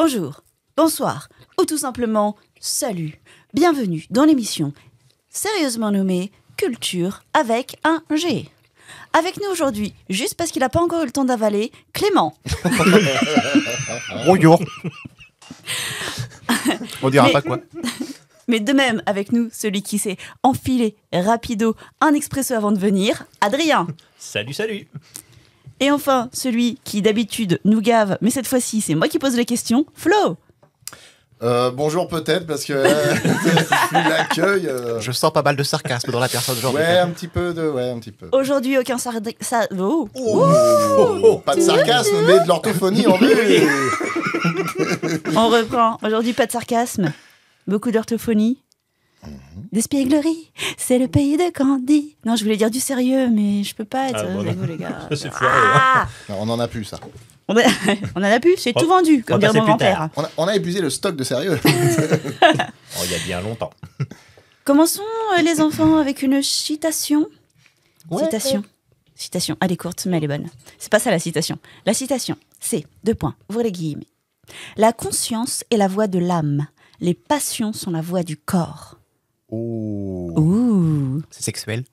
bonjour, bonsoir, ou tout simplement salut. Bienvenue dans l'émission sérieusement nommée Culture avec un G. Avec nous aujourd'hui, juste parce qu'il n'a pas encore eu le temps d'avaler, Clément. Bonjour. On dira pas quoi. Mais de même, avec nous, celui qui s'est enfilé rapido un expresso avant de venir, Adrien. Salut, salut. Et enfin, celui qui d'habitude nous gave, mais cette fois-ci, c'est moi qui pose les questions, Flo. Bonjour peut-être, parce que l'accueil... Je sens pas mal de sarcasme dans la personne aujourd'hui. Ouais, un petit peu. Aujourd'hui, aucun Pas de sarcasme, mais de l'orthophonie en vue. On reprend. Aujourd'hui, pas de sarcasme. Beaucoup d'orthophonie. D'espièglerie. C'est le pays de Candy. Non, je voulais dire du sérieux, mais je peux pas être avec vous, les gars. C'est foiré. Non, on en a plus, ça. On en a plus, c'est tout vendu, comme dirait mon grand-père. On a épuisé le stock de sérieux. Il y a bien longtemps. Commençons, les enfants, avec une citation. Ouais. Citation. Elle est courte, mais elle est bonne. C'est pas ça la citation. La citation, c'est, ouvrez les guillemets. La conscience est la voix de l'âme. Les passions sont la voix du corps. Oh. Ouh. C'est sexuel.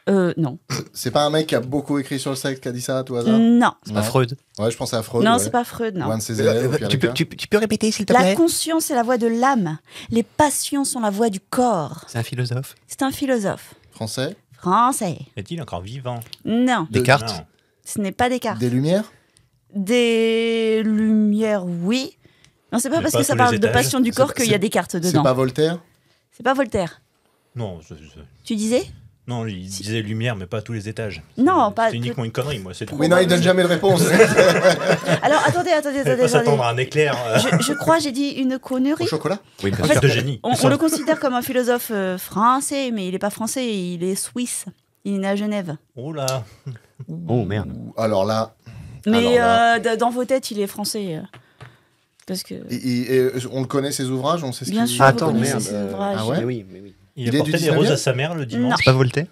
Non. C'est pas un mec qui a beaucoup écrit sur le sexe qui a dit ça à tout hasard? Non. C'est pas Freud. Ouais, je pensais à Freud. Non, ouais. c'est pas Freud, Ou non. un de ses élèves, au pire des cas. Tu peux répéter s'il te La plaît? conscience est la voix de l'âme. Les passions sont la voix du corps. C'est un philosophe. C'est un philosophe. Français? Français. Est-il encore vivant? Non. Descartes. Non. Ce n'est pas Descartes. Des Lumières? Des lumières, oui. Non, c'est pas Mais parce pas que ça tous les parle de étages. passion du corps qu'il y a Descartes C'est dedans. pas Voltaire? C'est pas Voltaire. Non, Tu disais? non, il disait lumière, mais pas à tous les étages. Non, pas- C'est uniquement une connerie, moi. C'est tout. Oui, non, il donne jamais de réponse. Alors, attendez. Faut pas s'attendre à un éclairs. Je crois j'ai dit une Au connerie. chocolat? Oui, bien En fait, sûr. de génie. On le considère comme un philosophe français, mais il n'est pas français, il est suisse. Il est né à Genève. Oh là. Oh merde. Alors là... Mais Alors dans vos têtes, il est français. Parce que... on le connaît, ses ouvrages, on sait ce Bien qu'il... sûr, Attends, vous connaissez merde. ses ouvrages. Ah ouais? Mais oui. Il Il est apportait du des roses 19e? à sa mère le dimanche. Non. C'est pas Voltaire?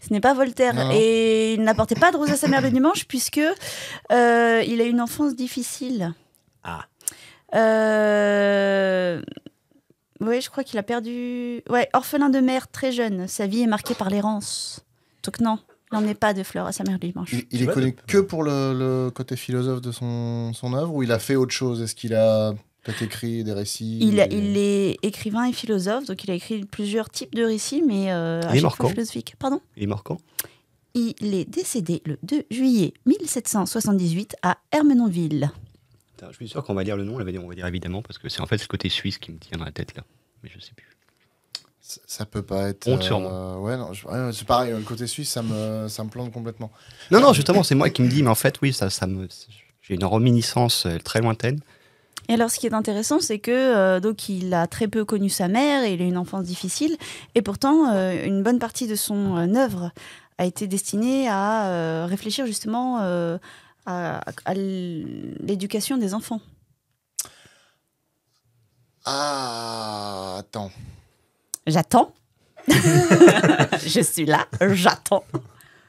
Ce n'est pas Voltaire. Non. Et il n'apportait pas de rose à sa mère le dimanche, puisque il a eu une enfance difficile. Ah. Oui, je crois qu'il a perdu... Ouais, orphelin de mère très jeune. Sa vie est marquée par l'errance. Donc non, il n'en est pas de fleurs à sa mère le dimanche. Il est connu que pour le côté philosophe de son œuvre, ou il a fait autre chose? Est-ce qu'il a peut-être écrit des récits? Il est écrivain et philosophe, donc il a écrit plusieurs types de récits, mais à Il est chaque mort fois quand? philosophiques. Pardon? Il est mort quand? Il est décédé le 2 juillet 1778 à Ermenonville. Putain, je suis sûr qu'on va dire le nom, on va dire évidemment, parce que c'est en fait le côté suisse qui me tient dans la tête là. Mais je sais plus. Ça peut pas être... Honte sur moi. Ouais, non, c'est pareil, le côté suisse, ça me plante complètement. Non, justement, c'est moi qui me dis, mais en fait, oui, j'ai une reminiscence très lointaine. Et alors, ce qui est intéressant, c'est que donc il a très peu connu sa mère et il a eu une enfance difficile. Et pourtant, une bonne partie de son œuvre a été destinée à réfléchir justement à l'éducation des enfants. Ah, attends. J'attends. Je suis là, j'attends.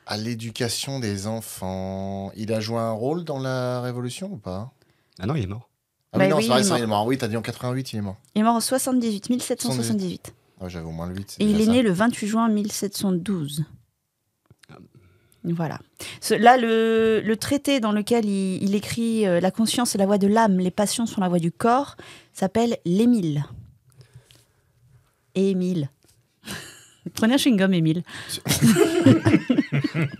À l'éducation des enfants, il a joué un rôle dans la Révolution ou pas? Ah non, il est mort. Ah oui, Bah non, oui, c'est vrai, il est ça, mort. il est mort. Oui, t'as dit en 88, il est mort. Il est mort en 1778. Ouais, j'avais au moins le 8. Et il est né le 28 juin 1712. Voilà. Là, le traité dans lequel il écrit La conscience est la voix de l'âme, les passions sont la voix du corps, s'appelle l'Émile. Émile. Prenez un chewing-gum, Émile.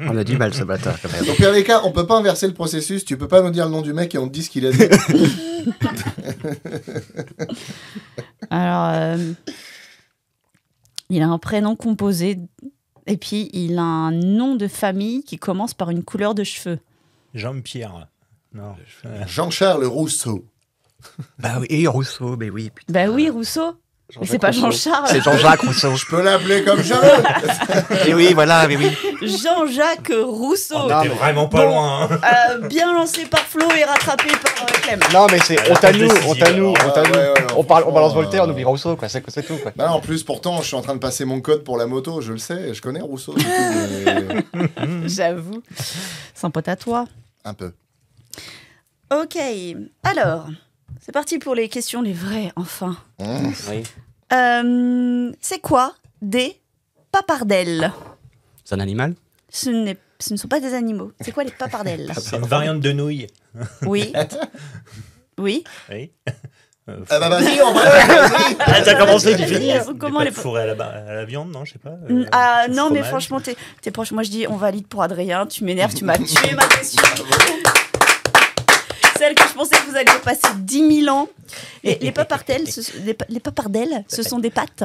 On a du mal, ce bâtard, quand même. Au pire des cas, on peut pas inverser le processus. Tu peux pas nous dire le nom du mec et on te dit ce qu'il a dit. Alors, il a un prénom composé et puis il a un nom de famille qui commence par une couleur de cheveux. Jean-Pierre. Non. Jean-Charles Rousseau. Bah oui, et Rousseau, mais oui, putain. Bah oui, Rousseau. Mais c'est pas Jean-Charles. C'est Jean-Jacques Rousseau. Je peux l'appeler comme je veux. Et oui, voilà, mais oui. Jean-Jacques Rousseau. On était vraiment pas Bon. loin. Hein. Bien lancé par Flo et rattrapé par Clem. Non, mais c'est honte à nous, honte à nous, Ouais, honte à nous. ouais, On balance franchement, Voltaire, on oublie Rousseau, quoi. C'est tout, quoi. Bah, en plus, pourtant, je suis en train de passer mon code pour la moto. Je le sais, je connais Rousseau. Du coup, mais... J'avoue. Sans pote à toi. Un peu. Ok. Alors, c'est parti pour les questions les vraies, enfin. Oui. C'est quoi des papardelles? C'est un animal? Ce ne sont pas des animaux. C'est quoi les papardelles? C'est une variante de nouilles. Oui. Oui. Oui. Ah bah vas-y, on va. T'as commencé, tu finis. Elles sont comment les fourrés à la viande, non, je sais pas. Ah non, mais fromage. franchement, t'es proche. Moi, je dis on valide pour Adrien. Tu m'énerves, tu m'as tué ma question. Celle que je pensais que vous alliez passer 10 000 ans. Et les papardelles, les papardelles, ce sont des pâtes.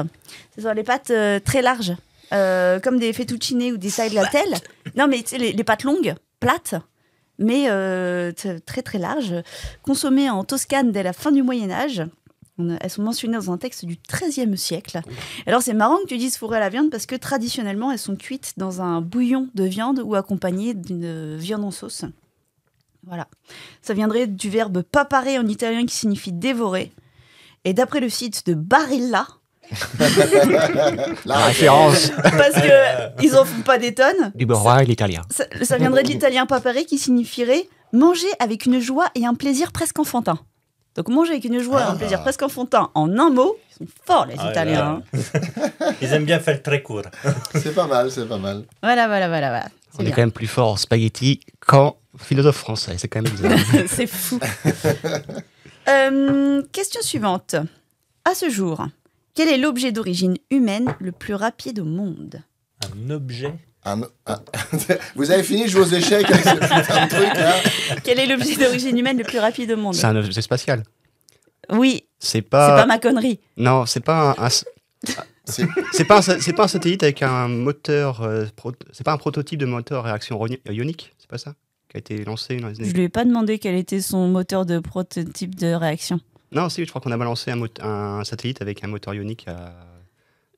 Ce sont des pâtes très larges, comme des fettuccine ou des tagliatelles. Non, mais tu sais, les pâtes longues, plates, mais très très larges, consommées en Toscane dès la fin du Moyen-Âge. Elles sont mentionnées dans un texte du XIIIe siècle. Alors c'est marrant que tu dises fourrées à la viande parce que traditionnellement elles sont cuites dans un bouillon de viande ou accompagnées d'une viande en sauce. Voilà. Ça viendrait du verbe papare en italien qui signifie dévorer. Et d'après le site de Barilla, La référence. parce que ils en font pas des tonnes, Du beurre et l'italien. ça viendrait de l'italien papare qui signifierait manger avec une joie et un plaisir presque enfantin. Donc manger avec une joie et un plaisir presque enfantin en un mot, ils sont forts les Ah, Italiens. Ils aiment bien faire très court. C'est pas mal, c'est pas mal. Voilà. On C'est est bien. quand même plus fort en spaghetti qu'en philosophe français. C'est quand même bizarre. C'est fou. Question suivante. À ce jour, quel est l'objet d'origine humaine le plus rapide au monde? Un objet. Vous avez fini de jouer aux échecs avec ce putain de truc là? Quel est l'objet d'origine humaine le plus rapide au monde? C'est un objet spatial. Oui, C'est c'est pas. pas ma connerie. Non, c'est pas un. C'est- C'est pas un satellite avec un moteur. C'est pas un prototype de moteur à réaction ionique. C'est pas ça qui a été lancé dans les Je années. lui ai pas demandé quel était son moteur de prototype de réaction. Non, si, je crois qu'on a balancé un satellite avec un moteur ionique à.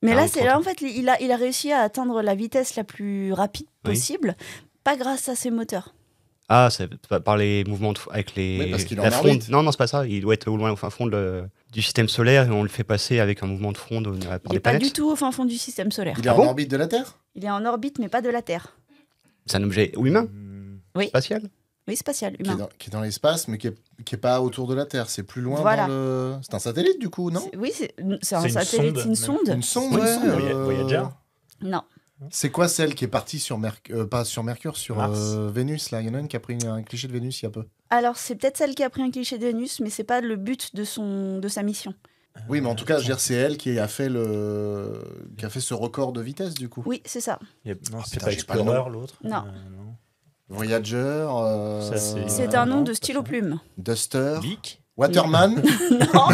Mais Ah, là, on c'est prend là tout. en fait, il a réussi à atteindre la vitesse la plus rapide Oui. possible, pas grâce à ses moteurs. Ah, c'est par les mouvements avec les. Oui, parce qu'il est la en fronde. orbite. Non, c'est pas ça. Il doit être au loin, au fin fond du système solaire et on le fait passer avec un mouvement de fronde par Il des n'est pas planètes. du tout au fin fond du système solaire. Il est Ah en bon orbite de la Terre? Il est en orbite, mais pas de la Terre. C'est un objet humain, Oui. spatial. Oui, spatial, Qui est humain. dans l'espace, mais qui est pas autour de la Terre. C'est plus loin Voilà. dans le. C'est un satellite du coup, non? Oui, c'est un C'est une satellite, sonde, c'est une sonde. Une sonde, Oui, ouais. une sonde, Voyager. Non. C'est quoi celle qui est partie sur pas sur Mercure, sur Mars. Vénus là? Il y en a une qui a pris un cliché de Vénus il y a peu. Alors, c'est peut-être celle qui a pris un cliché de Vénus, mais c'est pas le but de sa mission. Oui, mais en tout cas, je veux dire, c'est elle qui a fait ce record de vitesse du coup. Oui, c'est ça. Non, c'est putain, pas j'ai pas le Explorer, l'autre. Non. Voyager, Ça, c'est- C'est un nom non, de c'est pas stylo-plume. Duster, Bic. Waterman. Non,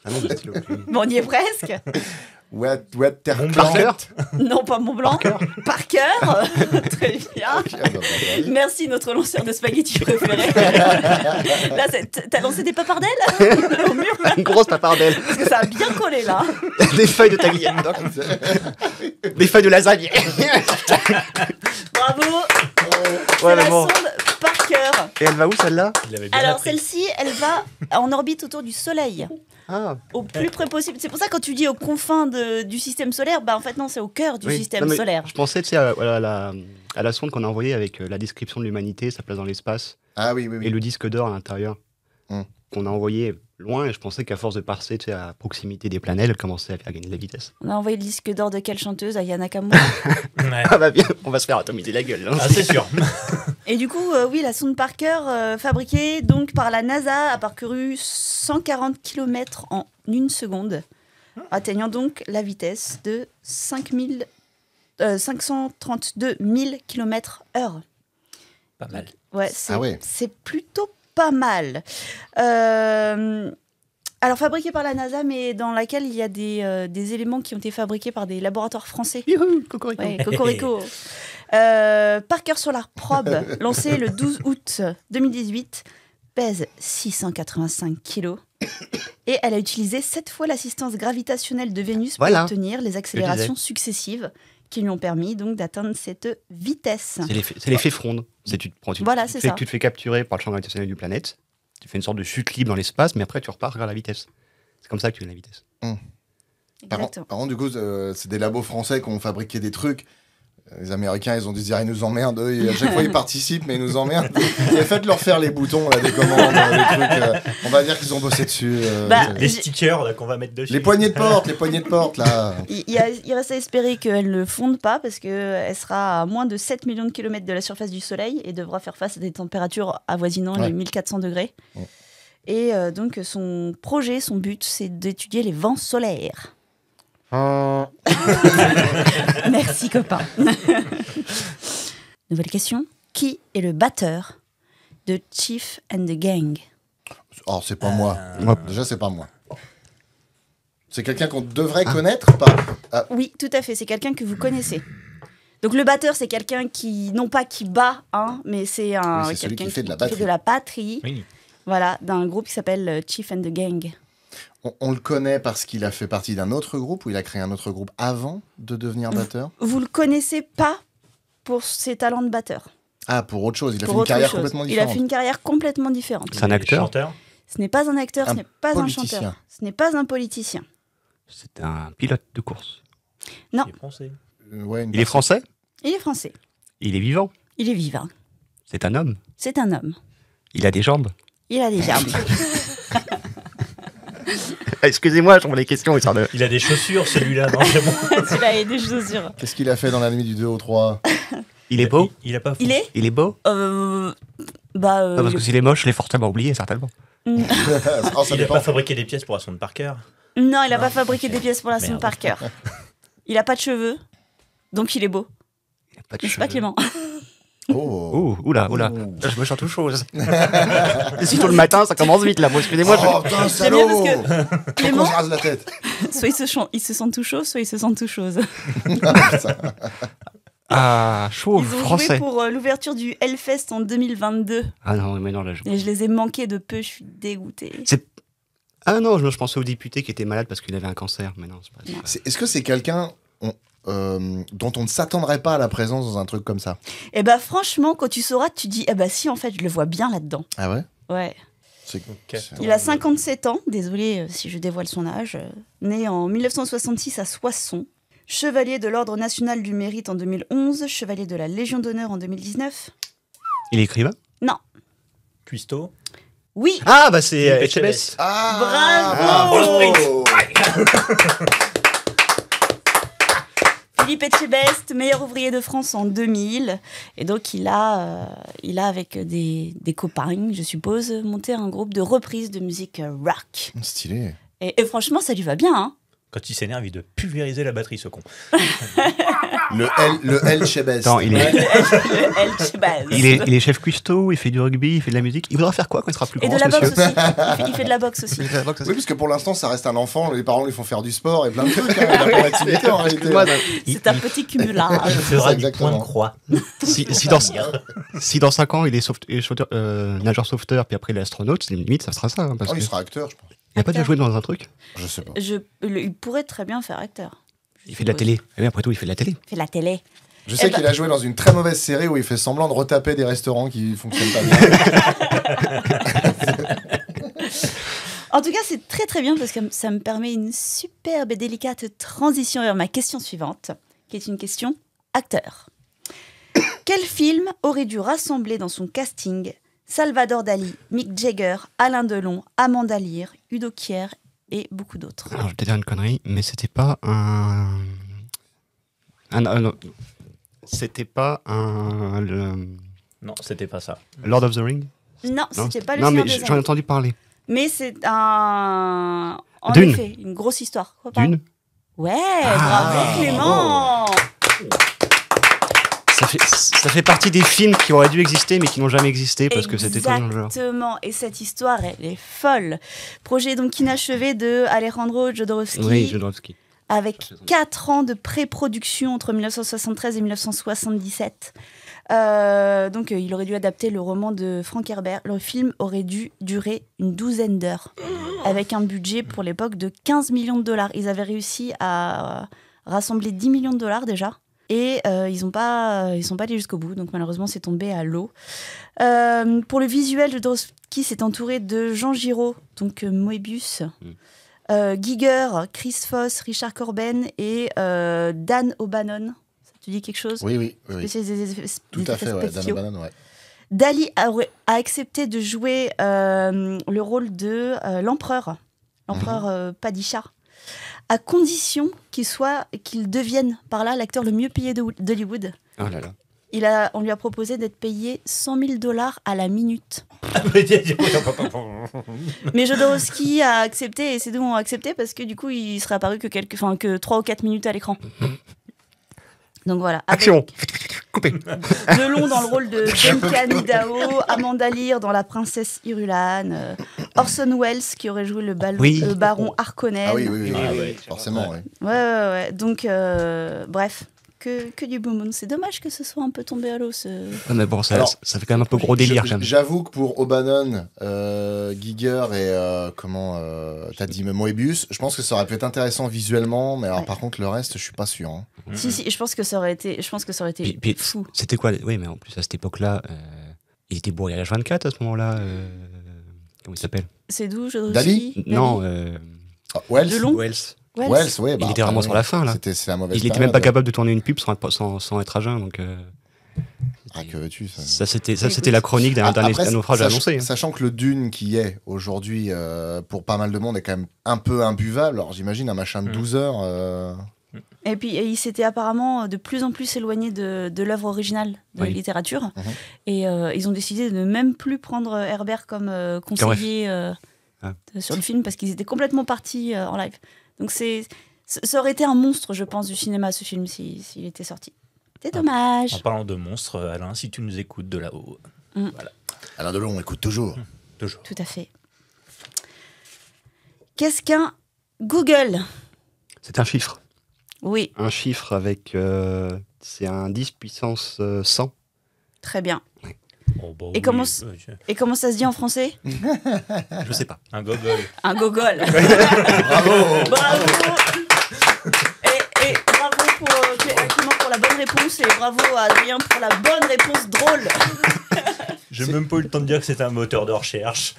Ah non, de stylo. bon, on y est presque. Waterplan. Non, pas Mont Blanc. Parker. Très bien. Ok, bah, vas-y. Merci, notre lanceur de spaghettis préféré. Là, t'as lancé des papardelles au mur Une grosse papardelle. parce que ça a bien collé là. Des feuilles de tagliatelle. Des feuilles de lasagne. Bravo. C'est Ouais, la mais bon. sonde Parker. Et elle va où celle-là? Il avait bien Alors appris. celle-ci, elle va en orbite autour du Soleil, Ah, au plus près possible. C'est pour ça que quand tu dis aux confins du système solaire, bah en fait non, c'est au cœur du oui. système Non, mais solaire. Je pensais, tu sais, à la sonde qu'on a envoyée avec la description de l'humanité, sa place dans l'espace, Ah oui, oui, et oui. le disque d'or à l'intérieur, Hum. qu'on a envoyé loin, et je pensais qu'à force de passer, tu sais, à proximité des planètes, elle commençait à faire gagner de la vitesse. On a envoyé le disque d'or de quelle chanteuse? Ayana Nakamura. Ouais. Ah bah bien, on va se faire atomiser la gueule. Hein. Ah, c'est sûr. Et du coup, oui, la sonde Parker, fabriquée donc par la NASA, a parcouru 140 km en une seconde, atteignant donc la vitesse de 532 000 km/h. Pas mal. Ouais, Ah ouais. c'est plutôt pas mal. Alors, fabriquée par la NASA, mais dans laquelle il y a des éléments qui ont été fabriqués par des laboratoires français. Youhou, cocorico. Ouais, cocorico. Parker Solar Probe, lancé le 12 août 2018, pèse 685 kilos. Et elle a utilisé 7 fois l'assistance gravitationnelle de Vénus pour Voilà. obtenir les accélérations successives qui lui ont permis donc d'atteindre cette vitesse. C'est l'effet fronde. Voilà, c'est ça. Tu te fais capturer par le champ gravitationnel du planète, tu fais une sorte de chute libre dans l'espace, mais après tu repars vers la vitesse. C'est comme ça que tu gagnes la vitesse. Exactement. Par contre, du coup, c'est des labos français qui ont fabriqué des trucs. Les Américains, ils ont dû se dire, ils nous emmerdent. Eux, et à chaque fois, ils participent, mais ils nous emmerdent. Et faites-leur faire les boutons, là, des commandes, les trucs. On va dire qu'ils ont bossé dessus. Les stickers là, qu'on va mettre dessus. Les poignées de porte, là. Il reste à espérer qu'elle ne fonde pas parce qu'elle sera à moins de 7 millions de kilomètres de la surface du Soleil et devra faire face à des températures avoisinant les 1400 degrés. Ouais. Et donc son projet, son but, c'est d'étudier les vents solaires. Merci copain. Nouvelle question. Qui est le batteur de Chief and the Gang? Oh, c'est pas moi. Déjà, c'est pas moi. C'est quelqu'un qu'on devrait connaître, pas. Oui, tout à fait. C'est quelqu'un que vous connaissez. Donc le batteur, c'est quelqu'un qui, non pas qui bat, hein, mais c'est quelqu'un qui fait de la batterie. Oui. Voilà, d'un groupe qui s'appelle Chief and the Gang. On le connaît parce qu'il a fait partie d'un autre groupe ou il a créé un autre groupe avant de devenir batteur. Vous le connaissez pas pour ses talents de batteur. Ah, pour autre chose. Il a fait une carrière complètement différente. Il a fait une carrière complètement différente. C'est un acteur. Ce n'est pas un acteur, ce n'est pas un chanteur. Ce n'est pas un politicien. C'est un pilote de course. Non. Il est français. Il est français. Il est français. Il est vivant. Il est vivant. C'est un homme. C'est un homme. Il a des jambes. Il a des jambes. Excusez-moi, je vois les questions. Il a des chaussures, celui-là, non? C'est bon. Celui-là, il a des chaussures. Qu'est-ce qu'il a fait dans la nuit du 2 au 3? Il est beau. Il a pas. Il est beau. Parce que s'il est moche, je l'ai forcément oublié, certainement. Il n'a pas fabriqué des pièces pour Aston Parker. Non, il n'a pas fabriqué des pièces pour Aston Parker. Il n'a pas de cheveux, donc il est beau. Il n'a pas de cheveux. C'est pas Clément. Oula. Je me sens tout chose. Si tôt le matin, ça commence vite là. Moi, excusez-moi. Oh putain, salaud. J'aime bien parce que Clément, se rase la tête. Soit il se sent tout chaud, soit il se sent tout chose. Chaud, Ils ont français. joué pour l'ouverture du Hellfest en 2022. Ah non, mais non, là. Et je les ai manqués de peu, je suis dégoûtée. Ah non, je pensais au député qui était malade parce qu'il avait un cancer. Mais non, c'est pas ça. Est-ce que c'est quelqu'un dont on ne s'attendrait pas à la présence dans un truc comme ça? Eh bah franchement, quand tu sauras, tu dis, ah bah si, en fait, je le vois bien là-dedans. Ah ouais? Ouais. Okay. Il a 57 ans, désolé si je dévoile son âge, né en 1966 à Soissons, chevalier de l'Ordre national du mérite en 2011, chevalier de la Légion d'honneur en 2019. Il est écrivain? Non. Cuisto. Oui. Ah bah c'est Etchebest. Bravo. Philippe Etchebest, meilleur ouvrier de France en 2000. Et donc, il a avec des copains, je suppose, monté un groupe de reprise de musique rock. Stylé. Et franchement, ça lui va bien. Hein. Quand il s'énerve, il doit pulvériser la batterie, ce con. Le Elchebest. Attends, il Il est chef cuistot, il fait du rugby, il fait de la musique. Il voudra faire quoi quand il sera plus grand, et de la monsieur? boxe aussi. Il fait de la boxe aussi. Oui, parce que pour l'instant, ça reste un enfant. Les parents lui font faire du sport et plein de trucs. Il a pas d'activité en réalité. C'est un petit cumulard. Il fera du point de croix. Si dans 5 ans, il est nageur sauveteur, puis après il est astronaute, limite, ça sera ça. Hein, parce il que... sera acteur, je pense. Il n'a pas déjà joué dans un truc? Je sais pas. Il pourrait très bien faire acteur. Il fait de la télé. Et après tout, il fait de la télé. Il fait de la télé. Je sais qu'il a joué dans une très mauvaise série où il fait semblant de retaper des restaurants qui fonctionnent pas bien. En tout cas, c'est très très bien parce que ça me permet une superbe et délicate transition vers ma question suivante, qui est une question acteur. Quel film aurait dû rassembler dans son casting Salvador Dali, Mick Jagger, Alain Delon, Amanda Lear, Udo Kier et beaucoup d'autres? Alors, je vais te dire une connerie, mais c'était pas c'était pas Non, c'était pas ça. Lord of the Ring? Non, c'était pas le Non, Seigneur mais des Anneaux. j'en ai entendu parler. Mais c'est en Dune. effet, une grosse histoire. Quoi, Dune? Ouais, bravo Clément. Ça fait partie des films qui auraient dû exister mais qui n'ont jamais existé parce que c'était tout dans le genre. Exactement, et cette histoire, elle est folle. Projet donc inachevé de Alejandro Jodorowsky. Oui, Jodorowsky. Avec 4 ans de pré-production entre 1973 et 1977. Donc il aurait dû adapter le roman de Frank Herbert. Le film aurait dû durer une 12aine d'heures avec un budget pour l'époque de 15 millions de dollars. Ils avaient réussi à rassembler 10 millions de dollars déjà. Et ils sont pas allés jusqu'au bout, donc malheureusement c'est tombé à l'eau. Pour le visuel, Jodorowsky s'est entouré de Jean Giraud, donc Moebius, Giger, Chris Foss, Richard Corben et Dan O'Bannon. Ça te dis quelque chose? Oui. Spécialiste des Tout à fait, effets ouais. spéciaux. Dan O'Bannon, ouais. Dali a accepté de jouer le rôle de l'empereur Padishah, à condition qu'il devienne par là l'acteur le mieux payé d'Hollywood. Oh là là. On lui a proposé d'être payé $100,000 à la minute. Mais Jodorowsky a accepté et ces deux ont accepté parce que du coup il serait apparu que 3 ou 4 minutes à l'écran. Donc voilà. Action. Coupé. Delon dans le rôle de Duncan Idaho, Amanda Lear dans La Princesse Irulan, Orson Welles qui aurait joué le baron Harkonnen. Ah oui. Forcément, oui. Ouais. Donc, bref, que du beau monde. C'est dommage que ce soit un peu tombé à l'eau. Ouais, mais bon, ça fait quand même un peu gros délire. Quand même. J'avoue que pour O'Bannon, Giger et t'as dit Moebius, je pense que ça aurait pu être intéressant visuellement, mais alors par contre le reste, je suis pas sûr. Hein. Si, je pense que ça aurait été Puis, fou. C'était quoi? Oui, mais en plus à cette époque-là, il était bourré à l'âge 24 à ce moment-là. Comment il s'appelle? C'est d'où Jodorowsky? Dali? Non. Wells. Wells, ouais, il était vraiment sur la fin là. C'est la mauvaise Il était période. même pas capable de tourner une pub sans être à jeun, donc. Que veux-tu ça c'était la chronique d'un naufrage annoncé. Sachant que le Dune qui est aujourd'hui pour pas mal de monde est quand même un peu imbuvable. Alors j'imagine un machin de 12 heures. Et puis il s'était apparemment de plus en plus éloigné de l'œuvre originale de la littérature. Et ils ont décidé de ne même plus prendre Herbert comme conseiller sur le film parce qu'ils étaient complètement partis en live. Donc ça aurait été un monstre, je pense, du cinéma, ce film, s'il était sorti. C'est dommage. En parlant de monstres, Alain, si tu nous écoutes de là-haut. Voilà. Alain Delon écoute toujours. Toujours. Tout à fait. Qu'est-ce qu'un Google? C'est un chiffre. Oui. Un chiffre avec... c'est un 10 puissance 100. Très bien. Ouais. Oh, bah Et comment ça se dit en français? Je sais pas. Un gogol. Un gogol. Bravo. Bravo. Et bravo Clément pour la bonne réponse et bravo à Adrien pour la bonne réponse drôle. J'ai même pas eu le temps de dire que c'était un moteur de recherche.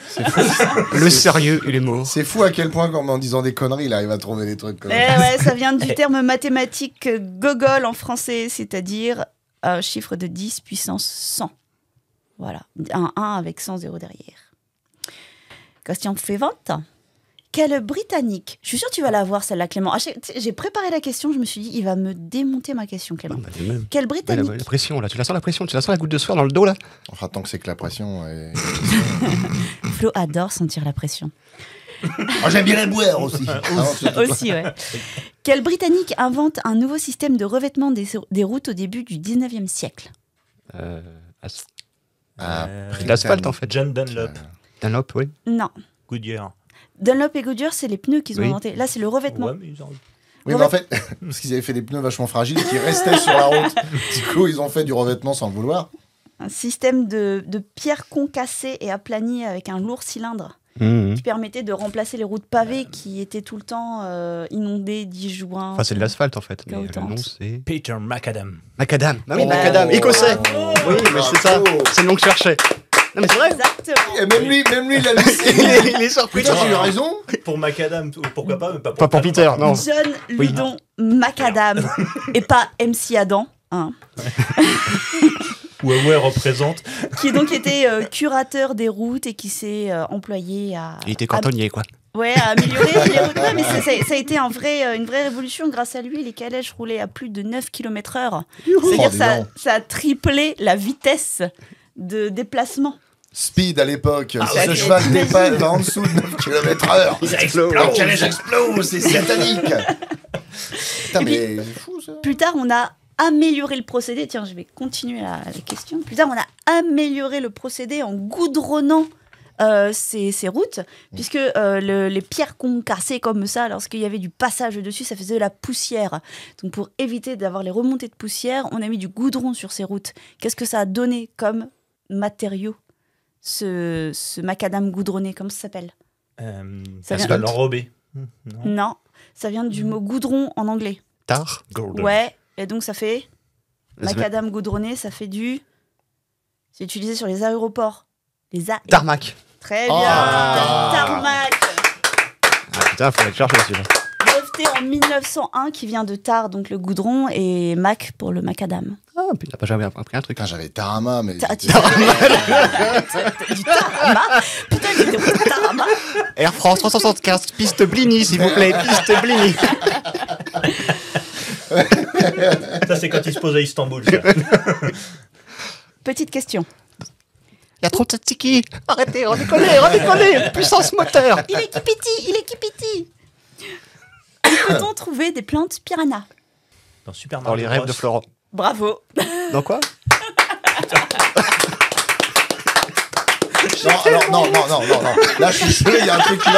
Le sérieux et les mots. C'est fou à quel point, en disant des conneries, il arrive à trouver des trucs comme ça. Ouais, ça vient du terme mathématique gogol en français, c'est-à-dire un chiffre de 10 puissance 100. Voilà, un 1 avec 100 zéros derrière. Question suivante. Quel Britannique, je suis sûre que tu vas la voir celle-là Clément. J'ai préparé la question, je me suis dit il va me démonter ma question Clément. Quel Britannique la pression là, tu la sens la pression, tu la sens la goutte de sueur dans le dos là. Enfin tant que c'est que la pression. Flo adore sentir la pression. J'aime bien la boire aussi. Aussi, ouais. Quel Britannique invente un nouveau système de revêtement des routes au début du 19e siècle? L'asphalte en fait. John Dunlop. Dunlop, oui. Non. Goodyear. Dunlop et Goodyear, c'est les pneus qu'ils ont inventés. Là, c'est le revêtement. Ouais, mais ils ont... Oui, mais en fait, parce qu'ils avaient fait des pneus vachement fragiles qui restaient sur la route. Du coup, ils ont fait du revêtement sans le vouloir. Un système de pierres concassées et aplanies avec un lourd cylindre qui permettait de remplacer les routes pavées qui étaient tout le temps inondées, disjointes. Enfin, c'est de l'asphalte en fait. Mais le nom, c'est Peter Macadam. Macadam. Ah oui, Macadam, écossais. Oui, mais c'est ça. C'est le nom que je cherchais. Non, mais c'est vrai. Exactement. Et même lui, il a laissé. Il est surpris. Putain, j'ai eu raison. Pour Macadam, pourquoi pas, mais pas pour Peter, non. John Ludon Macadam et pas MC Adam. Hein. Huawei représente. Qui donc était curateur des routes et qui s'est employé à... Il était cantonnier, quoi. Ouais, à améliorer les routes. Ouais, mais ça a été une vraie révolution. Grâce à lui, les calèches roulaient à plus de 9 km/h. C'est-à-dire ça a triplé la vitesse de déplacement. Speed à l'époque. Ce cheval va en dessous de 9 km/h. Le calèche explose, c'est satanique. Putain, mais c'est fou ça. Plus tard, on a amélioré le procédé. Tiens, je vais continuer la question. Plus tard, on a amélioré le procédé en goudronnant ces routes, puisque les pierres concassées comme ça, lorsqu'il y avait du passage dessus, ça faisait de la poussière. Donc pour éviter d'avoir les remontées de poussière, on a mis du goudron sur ces routes. Qu'est-ce que ça a donné comme matériau, ce macadam goudronné, comment ça s'appelle? Ça vient de l'enrobé. Non, ça vient du mot goudron en anglais. Tar. Ouais, et donc ça fait macadam goudronné, ça fait du... C'est utilisé sur les aéroports. Tarmac. Très bien. Tarmac. Ah putain, faut aller le chercher celui-là. Bref, existé en 1901, qui vient de tar, donc le goudron, et mac pour le macadam. Ah, puis t'as pas jamais appris un truc. Putain, j'avais Tarama, mais. Du tarama. Putain, j'étais au tarama. Air France 375, piste Bligny, s'il vous plaît, piste Bligny. Ça, c'est quand il se pose à Istanbul. Ça. Petite question. Il y a trop de tzatziki. Arrêtez, redécollez, puissance moteur. Il est kipiti. Où peut-on trouver des plantes piranha? Dans Super Dans Mario les rêves Bros. de Florent. Bravo. Dans quoi? Non, alors, non. Là, je suis sûr, il y a un truc qui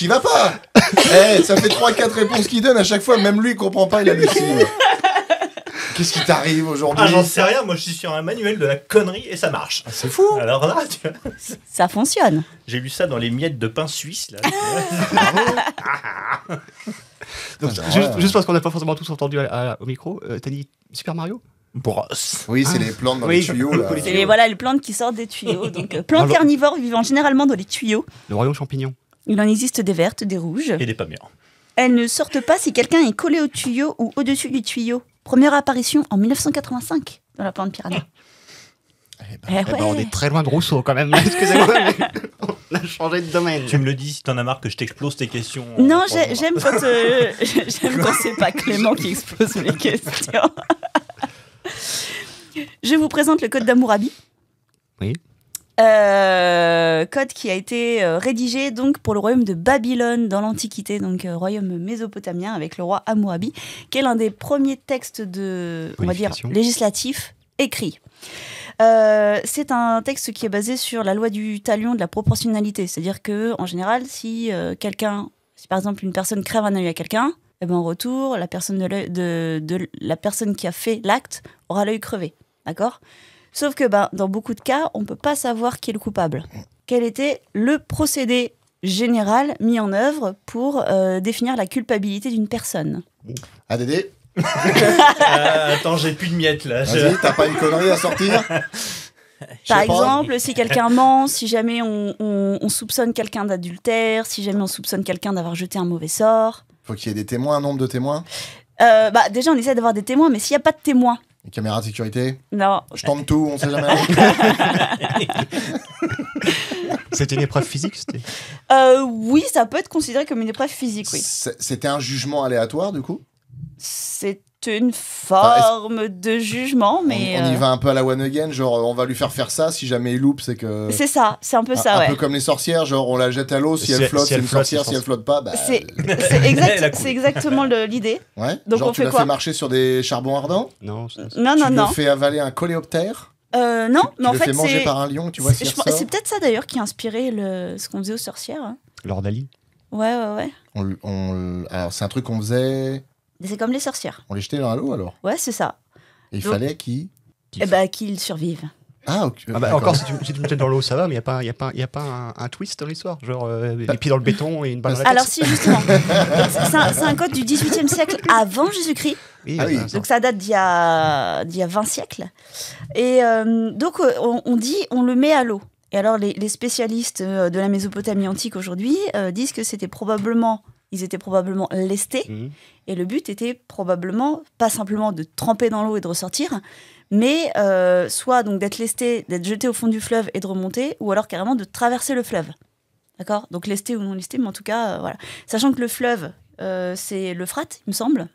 va pas. Ça fait 3-4 réponses qu'il donne à chaque fois. Même lui, il comprend pas, il hallucine. Qu'est-ce qui t'arrive aujourd'hui? Ah, j'en sais rien. Moi, je suis sur un manuel de la connerie et ça marche. C'est fou. Alors là, tu vois, Ça fonctionne. j'ai lu ça dans les miettes de pain suisse. Là. Donc, Ah, juste parce qu'on n'a pas forcément tous entendu au micro, t'as dit Super Mario? Bros. Oui, c'est les plantes dans les tuyaux. Là. C'est les plantes qui sortent des tuyaux. Donc, plantes carnivores vivant généralement dans les tuyaux. Le royaume champignon. Il en existe des vertes, des rouges. Et des pas mûrs. Elles ne sortent pas si quelqu'un est collé au tuyau ou au-dessus du tuyau. Première apparition en 1985 dans la plante piranha. On est très loin de Rousseau quand même. Excusez-moi, mais on a changé de domaine. Tu me le dis si t'en as marre que je t'explose tes questions. Non, j'aime quand c'est pas Clément qui explose mes questions. Je vous présente le code d'Hammurabi. Oui. Code qui a été rédigé donc pour le royaume de Babylone dans l'Antiquité, donc royaume mésopotamien avec le roi Hammurabi, qui est l'un des premiers textes on va dire, législatifs écrits. C'est un texte qui est basé sur la loi du talion de la proportionnalité, c'est-à-dire que en général, si par exemple une personne crève un œil à quelqu'un, et ben en retour, la personne la personne qui a fait l'acte aura l'œil crevé, d'accord ? Sauf que dans beaucoup de cas, on ne peut pas savoir qui est le coupable. Quel était le procédé général mis en œuvre pour définir la culpabilité d'une personne? Ah, Dédé, Attends, j'ai plus de miettes là. vas-y, t'as pas une connerie à sortir? Par exemple, si quelqu'un ment, si jamais on soupçonne quelqu'un d'adultère, si jamais on soupçonne quelqu'un d'avoir jeté un mauvais sort. Faut qu'il y ait des témoins, un nombre de témoins. Déjà, on essaie d'avoir des témoins, mais s'il n'y a pas de témoins, Une caméra de sécurité. non. Je tente tout, on sait jamais. C'était une épreuve physique, c'était. Oui, ça peut être considéré comme une épreuve physique, oui. C'était un jugement aléatoire, du coup. C'est une forme de jugement, mais... On y va un peu à la one again, genre on va lui faire ça, si jamais il loupe, c'est que... C'est ça, c'est un peu ça, un ouais. peu comme les sorcières, genre on la jette à l'eau, si elle flotte, c'est une sorcière, si elle flotte pas, bah... C'est exactement l'idée. Ouais. Donc genre on tu fait l'as quoi? fait marcher sur des charbons ardents. Non, Non, Tu non, lui non. fais avaler un coléoptère. Non, mais en Tu le fait, fais manger c'est... par un lion, tu vois si elle ressort. C'est peut-être ça d'ailleurs qui a inspiré ce qu'on faisait aux sorcières. Hein. Lord Ali. Ouais. Alors c'est un truc qu'on faisait... C'est comme les sorcières. On les jetait dans l'eau alors. Ouais, c'est ça. Et il Donc- fallait qu'ils... Qu'ils survivent. Ah, ok. d'accord. Encore, si tu me jettes dans l'eau, ça va, mais il n'y a pas un twist dans l'histoire. Genre, les pieds dans le béton et une balle dans la Alors tête. si, justement. C'est un code du XVIIIe siècle avant Jésus-Christ. Oui, Ah oui. Donc ça date d'il y a 20 siècles. Et donc on le met à l'eau. Et alors les spécialistes de la Mésopotamie antique aujourd'hui disent que ils étaient probablement lestés. Mhm. Et le but était probablement pas simplement de tremper dans l'eau et de ressortir, mais soit donc d'être lesté, d'être jeté au fond du fleuve et de remonter, ou alors carrément de traverser le fleuve. D'accord ? Donc lesté ou non lesté, mais en tout cas, voilà. Sachant que le fleuve, c'est l'Euphrate, il me semble,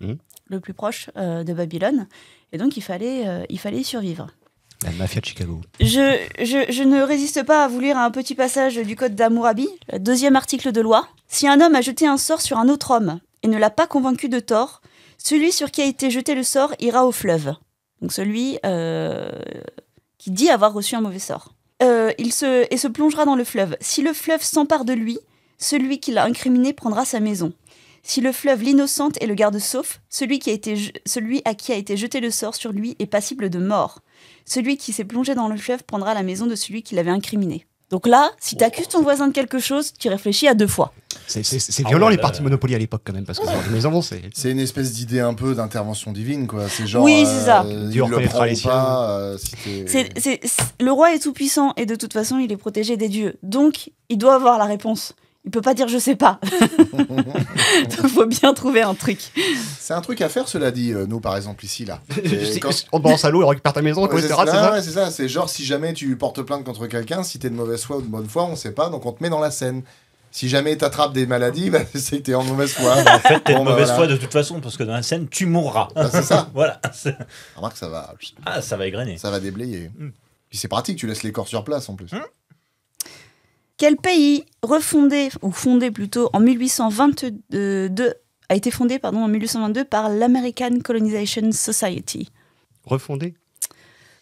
le plus proche de Babylone. Et donc, il fallait y survivre. La mafia de Chicago. Je ne résiste pas à vous lire un petit passage du code d'Hammurabi, le 2e article de loi. Si un homme a jeté un sort sur un autre homme et ne l'a pas convaincu de tort, celui sur qui a été jeté le sort ira au fleuve. Donc celui qui dit avoir reçu un mauvais sort. Il se plongera dans le fleuve. Si le fleuve s'empare de lui, celui qui l'a incriminé prendra sa maison. Si le fleuve l'innocente et le garde sauf, celui à qui a été jeté le sort sur lui est passible de mort. Celui qui s'est plongé dans le fleuve prendra la maison de celui qui l'avait incriminé. Donc là, si t'accuses ton voisin de quelque chose, tu réfléchis à 2 fois. C'est violent les parties Monopoly à l'époque quand même, parce que dans les maisons, c'est... C'est une espèce d'idée un peu d'intervention divine, quoi. C'est genre. Oui, c'est ça. Dieu Il le reconnaîtra prend les ou siens. pas. Le roi est tout puissant et de toute façon, il est protégé des dieux. Donc, il doit avoir la réponse. Il peut pas dire je sais pas. Il faut bien trouver un truc. C'est un truc à faire, cela dit, nous par exemple ici là. On te balance à l'eau et on récupère ta maison, Ouais, etc. c'est C'est ça ouais, c'est ça. C'est genre si jamais tu portes plainte contre quelqu'un, si t'es de mauvaise foi ou de bonne foi, on sait pas, donc on te met dans la scène. Si jamais t'attrapes des maladies, bah, c'est que t'es en mauvaise foi. En fait, t'es de Bon, bah, mauvaise voilà. foi de toute façon, parce que dans la scène, tu mourras. Ah, c'est ça. Voilà. Remarque, ça va Ah, ça va égrener. déblayer. Puis c'est pratique, tu laisses les corps sur place en plus. Quel pays refondé, ou fondé plutôt, en 1822, a été fondé en 1822 par l'American Colonization Society? Refondé.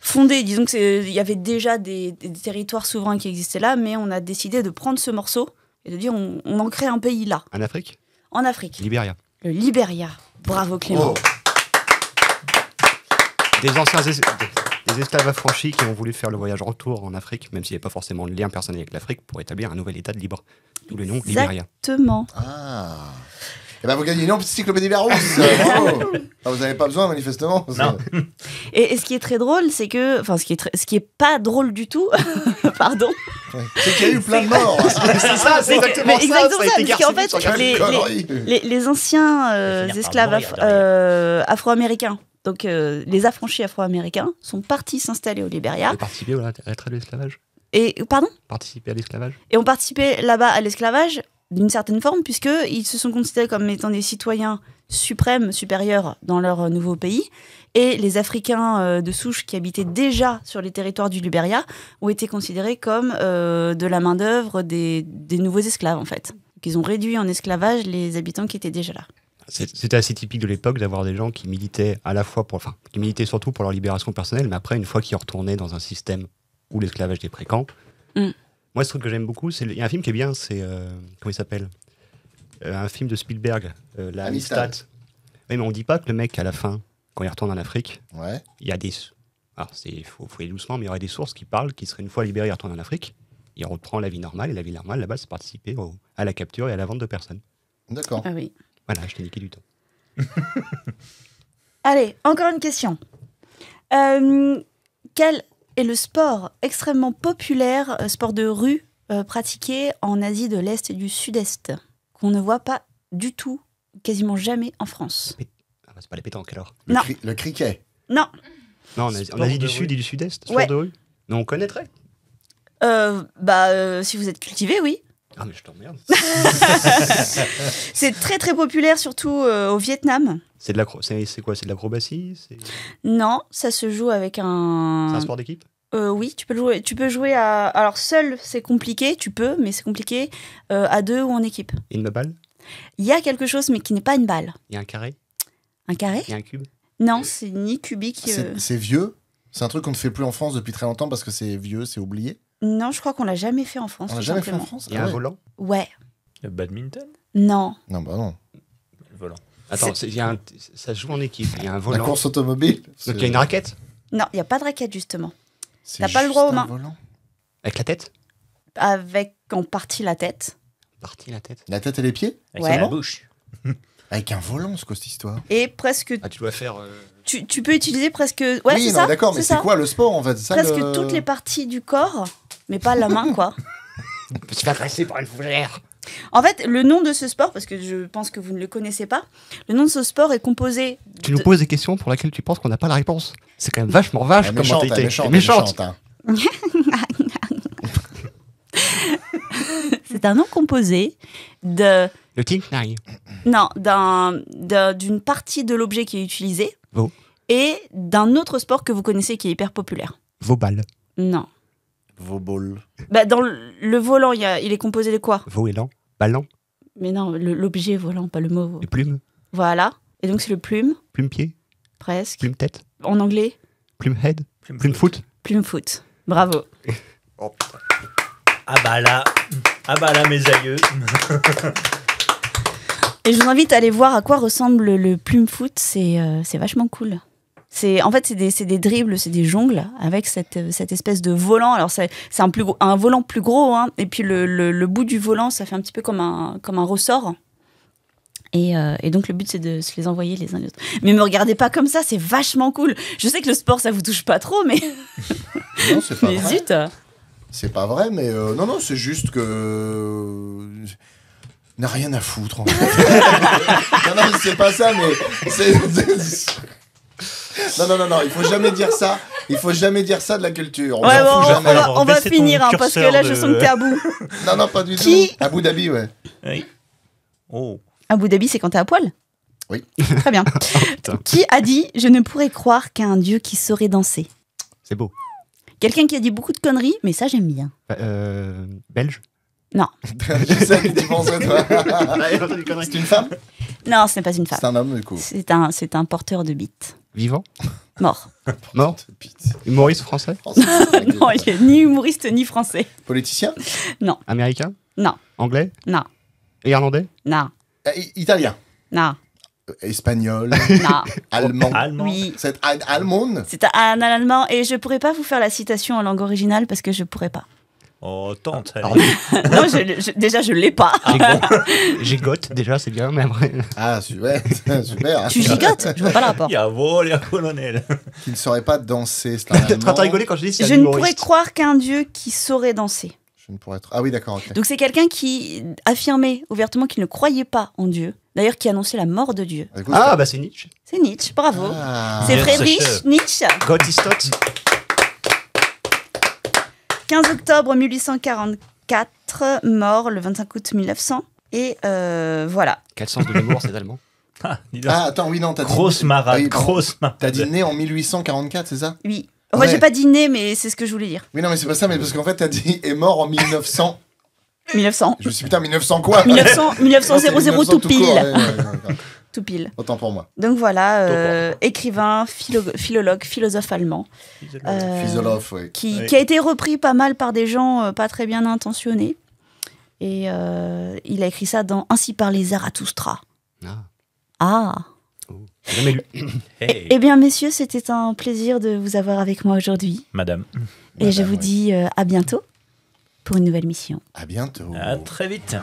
Fondé, disons qu'il y avait déjà des territoires souverains qui existaient là, mais on a décidé de prendre ce morceau et de dire on en crée un pays là, En Afrique. en Afrique. Libéria. Le Libéria. Bravo Clément. Oh. Des esclaves affranchis qui ont voulu faire le voyage retour en Afrique, même s'il n'y avait pas forcément de lien personnel avec l'Afrique, pour établir un nouvel état de libre. D'où le nom Libéria. Exactement. Ah. Et ben vous gagnez une encyclopédie Larousse. Bravo. Ah, vous n'avez pas besoin manifestement. Non. Et ce qui est très drôle, c'est que, enfin, ce qui est pas drôle du tout, pardon. Ouais. C'est qu'il y a eu plein de morts. C'est ça, c'est exactement Mais ça. exactement Ça a ça, été parce qu'en garci fait, sur les- Connerie. Les anciens finir par esclaves mourir derrière. afro-américains, donc les affranchis afro-américains, sont partis s'installer au Libéria. Et participer à la traite de l'esclavage. Et, pardon Participer à l'esclavage. Et ont participé là-bas à l'esclavage d'une certaine forme, puisqu'ils se sont considérés comme étant des citoyens suprêmes, supérieurs dans leur nouveau pays. Et les Africains de souche qui habitaient déjà sur les territoires du Libéria ont été considérés comme de la main-d'œuvre des nouveaux esclaves, en fait. Donc, ils ont réduit en esclavage les habitants qui étaient déjà là. C'était assez typique de l'époque d'avoir des gens qui militaient à la fois qui militaient surtout pour leur libération personnelle, mais après, une fois qu'ils retournaient dans un système où l'esclavage était fréquent. Moi, ce truc que j'aime beaucoup, il y a un film qui est bien, c'est comment il s'appelle un film de Spielberg, La Amistad. Oui, mais on dit pas que le mec à la fin, quand il retourne en Afrique, Ouais. il y a des. Alors, faut y aller doucement, mais il y aurait des sources qui parlent qu'il serait une fois libéré, il retourne en Afrique, il reprend la vie normale, et la vie normale, là-bas, c'est participer à la capture et à la vente de personnes. D'accord. Ah oui. Voilà, je t'ai niqué du temps. Allez, encore une question. Quel est le sport extrêmement populaire, sport de rue, pratiqué en Asie de l'Est et du Sud-Est, qu'on ne voit pas du tout, quasiment jamais en France? Ah, bah, c'est pas les pétanques alors. Non. Le cricket. Non. Non, en Asie de du Sud rue. et du Sud-Est, sport Ouais. de rue. Mais on connaîtrait. Si vous êtes cultivé, oui. Ah, mais je t'emmerde. C'est très très populaire, surtout au Vietnam. C'est quoi? C'est de l'acrobatie? C'est Non, ça se joue avec un sport d'équipe? Oui, tu peux jouer à... Alors seul, c'est compliqué, mais c'est compliqué à deux ou en équipe. Et une balle? Il y a quelque chose, mais qui n'est pas une balle. Il y a un carré? Un carré? Il y a un cube? Non, c'est ni cubique. C'est vieux. C'est un truc qu'on ne fait plus en France depuis très longtemps parce que c'est vieux, c'est oublié. Non, je crois qu'on l'a jamais fait en France. On l'a tout jamais fait en simplement. France. Il y a Ah un ouais. volant? Ouais. Le badminton. Non. Non, bah non. Le volant. Attends, ça se joue en équipe. Il y a un La volant. course automobile. Donc il y a une raquette? Non, il n'y a pas de raquette, justement. C'est t'as pas le juste droit aux un mains. volant. Avec la tête? Avec en partie la tête. Partie la tête. La tête et les pieds Avec Ouais. la bouche. Avec un volant, c'est quoi cette histoire? Et presque... Ah, tu dois faire. Tu peux utiliser presque... Ouais, Oui, c'est non, ça. d'accord, mais c'est ça. quoi le sport en fait? Ça, Presque le- toutes les parties du corps, mais pas la main, quoi. Je me suis fait agresser par une fougère. En fait, le nom de ce sport, parce que je pense que vous ne le connaissez pas, le nom de ce sport est composé... Tu nous poses des questions pour lesquelles tu penses qu'on n'a pas la réponse. C'est quand même vachement vache Elle est comme méchante, mentalité. elle est Méchante. méchante, hein. C'est un nom composé de... Le Tinknai. Non, d'une partie de l'objet qui est utilisé Oh. et d'un autre sport que vous connaissez qui est hyper populaire. Vos balles. Non. Vos balls. Bah, dans le volant, il est composé de quoi? Vos élans. Ballon. Mais non, l'objet volant, pas le mot. Les plumes. Voilà. Et donc c'est le plume, Plume pied. presque. Plume tête. En anglais, Plume head. Plume foot. plume foot. Bravo. Oh, Ah bah là, mes aïeux. Et je vous invite à aller voir à quoi ressemble le plume foot. C'est vachement cool. En fait, c'est des dribbles, c'est des jongles avec cette espèce de volant. Alors, c'est un volant plus gros, hein, et puis le bout du volant, ça fait un petit peu comme un ressort. Et donc, le but, c'est de se les envoyer les uns les autres. Mais me regardez pas comme ça, c'est vachement cool. Je sais que le sport, ça vous touche pas trop, mais, Non, c'est pas mais vrai. zut. C'est pas vrai, mais non, c'est juste que n'a rien à foutre. En fait. non, c'est pas ça, mais c'est... Non, il faut jamais dire ça. Il faut jamais dire ça de la culture. On va finir, parce que là, je sens que t'es à bout. Non, pas du tout. Abu Dhabi, ouais. Oui. Oh. Abu Dhabi, c'est quand t'es à poil? Oui. Très bien. Qui a dit « Je ne pourrais croire qu'à un dieu qui saurait danser » C'est beau. Quelqu'un qui a dit beaucoup de conneries, mais ça, j'aime bien. Belge? Non. Je sais que tu pensais, toi. C'est une femme? Non, ce n'est pas une femme. C'est un homme, du coup. C'est un porteur de bite. Vivant? Mort. Mort? Humoriste français? Non, il est ni humoriste ni français. Politicien? Non. Américain? Non. Anglais? Non. Irlandais? Non. Italien? Non. Espagnol? Non. Allemand? Oui. C'est allemand? C'est un allemand et je pourrais pas vous faire la citation en langue originale parce que je pourrais pas. Oh, tente. Non, déjà, je l'ai pas. Gigote, déjà, c'est bien, mais après... Ah, super. Tu gigotes? Je vois pas le rapport. Jawohl, colonel. Qui ne saurait pas danser, c'est un allemand. T'as rigolé quand je dis c'est un Je ne humoriste. pourrais croire qu'un dieu qui saurait danser. Je ne pourrais être... Ah oui, d'accord, ok. Donc c'est quelqu'un qui affirmait ouvertement qu'il ne croyait pas en Dieu. D'ailleurs, qui annonçait la mort de Dieu. Écoute, bah c'est Nietzsche. C'est Nietzsche, bravo. Ah. C'est Bien, Friedrich c'est Nietzsche. Gott ist tot. 15 octobre 1844, mort le 25 août 1900. Et voilà. Quel sens de l'humour, c'est allemand. Dis donc. Ah, attends, oui, non, t'as dit... Grosse marade, Oui, pardon. grosse marade. T'as dit né en 1844, c'est ça? Oui. Enfin, Ouais. j'ai pas dîné, mais c'est ce que je voulais dire. Oui, non, mais c'est pas ça, mais parce qu'en fait, t'as dit est mort en 1900. 1900. Je me suis dit, putain, 1900 quoi? 1900 Non, c'est 00 tout 1900 pile. court, ouais, d'accord. Tout pile. Autant pour moi. Donc voilà, écrivain, philologue, philosophe allemand. Philosophe, oui. Qui Oui. a été repris pas mal par des gens pas très bien intentionnés. Et il a écrit ça dans Ainsi parlait Zarathustra. Ah. J'ai jamais lu. Hey. Eh bien, messieurs, c'était un plaisir de vous avoir avec moi aujourd'hui. Madame. Et je vous dis à bientôt pour une nouvelle mission. À bientôt. À très vite.